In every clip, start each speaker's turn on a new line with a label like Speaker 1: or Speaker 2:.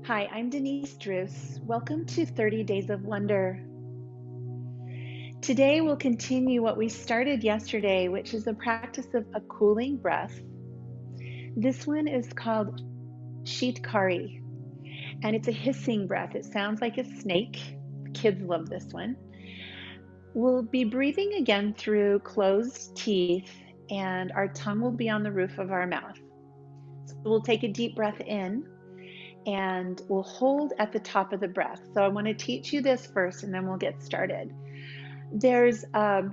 Speaker 1: Hi, I'm Denise Druce. Welcome to 30 Days of Wonder. Today we'll continue what we started yesterday, which is the practice of a cooling breath. This one is called Sheetkari, and it's a hissing breath. It sounds like a snake. Kids love this one. We'll be breathing again through closed teeth, and our tongue will be on the roof of our mouth. So we'll take a deep breath in and we'll hold at the top of the breath. So I want to teach you this first and then we'll get started. There's a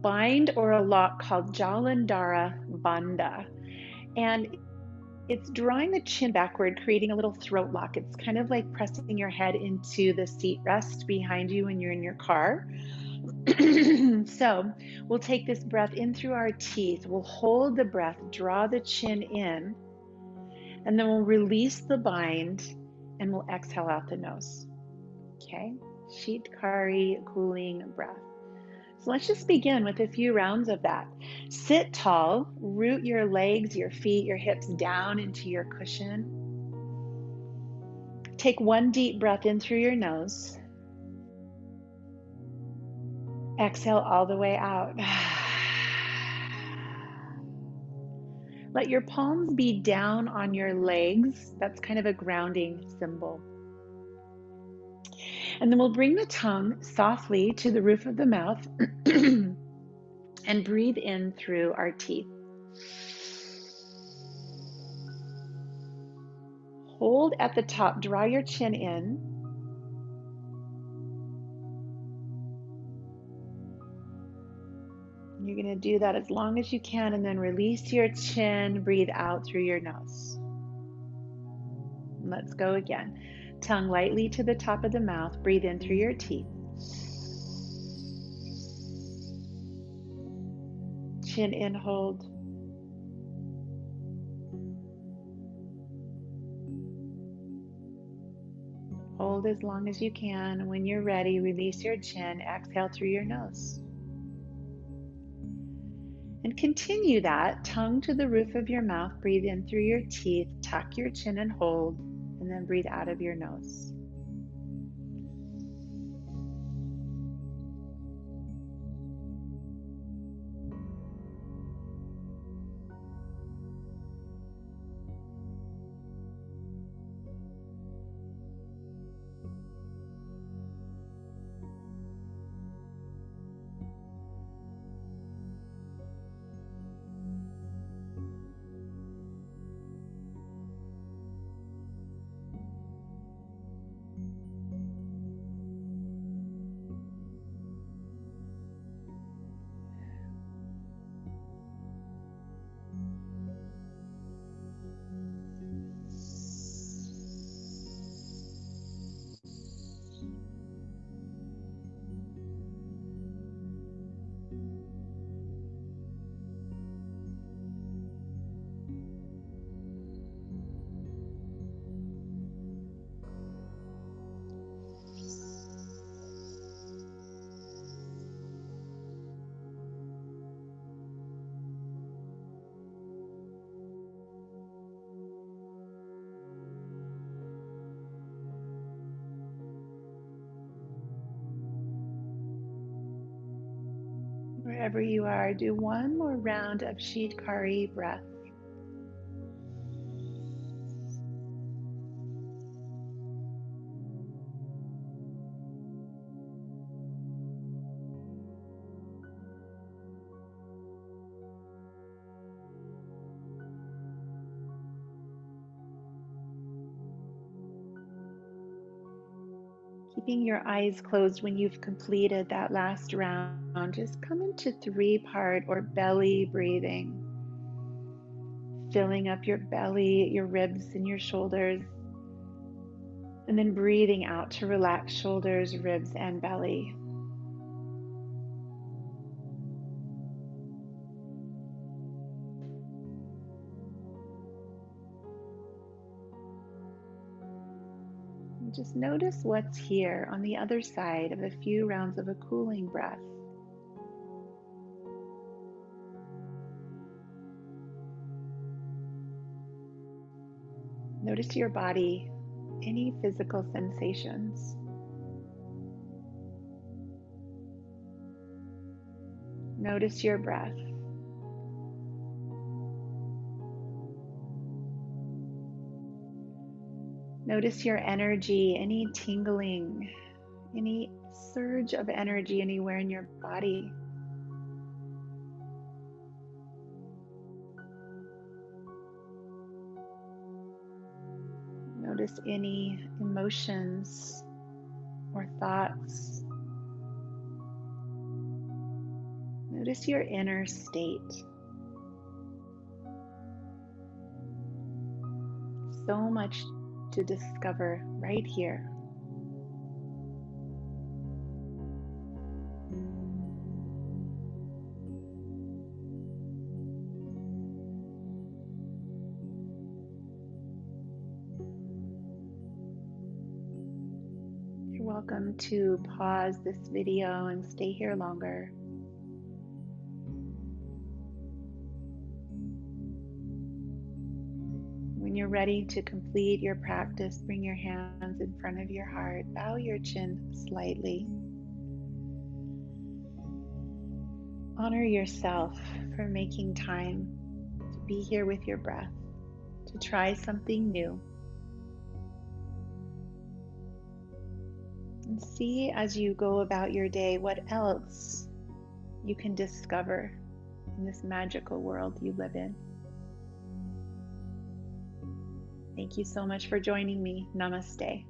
Speaker 1: bind or a lock called Jalandara Bandha, and it's drawing the chin backward, creating a little throat lock. It's kind of like pressing your head into the seat rest behind you when you're in your car. So we'll take this breath in through our teeth. We'll hold the breath, draw the chin in, and then we'll release the bind and we'll exhale out the nose. Okay, Sheetkari cooling breath. So let's just begin with a few rounds of that. Sit tall, root your legs, your feet, your hips down into your cushion. Take one deep breath in through your nose. Exhale all the way out. Let your palms be down on your legs. That's kind of a grounding symbol. And then we'll bring the tongue softly to the roof of the mouth and breathe in through our teeth. Hold at the top, draw your chin in. You're going to do that as long as you can and then release your chin, breathe out through your nose. Let's go again. Tongue lightly to the top of the mouth, breathe in through your teeth. Chin in, hold. Hold as long as you can. When you're ready, release your chin, exhale through your nose. And continue that, tongue to the roof of your mouth, breathe in through your teeth, tuck your chin and hold, and then breathe out of your nose. Wherever you are, do one more round of Sheetkari breath. Keeping your eyes closed when you've completed that last round, just come into three-part or belly breathing, filling up your belly, your ribs, and your shoulders, and then breathing out to relax shoulders, ribs, and belly. And just notice what's here on the other side of a few rounds of a cooling breath. Notice your body. any physical sensations. Notice your breath. Notice your energy, any tingling, any surge of energy anywhere in your body. Notice any emotions or thoughts. Notice your inner state. So much to discover right here. You're welcome to pause this video and stay here longer. When you're ready to complete your practice, bring your hands in front of your heart, bow your chin slightly. Honor yourself for making time to be here with your breath, to try something new. And see as you go about your day what else you can discover in this magical world you live in. Thank you so much for joining me. Namaste.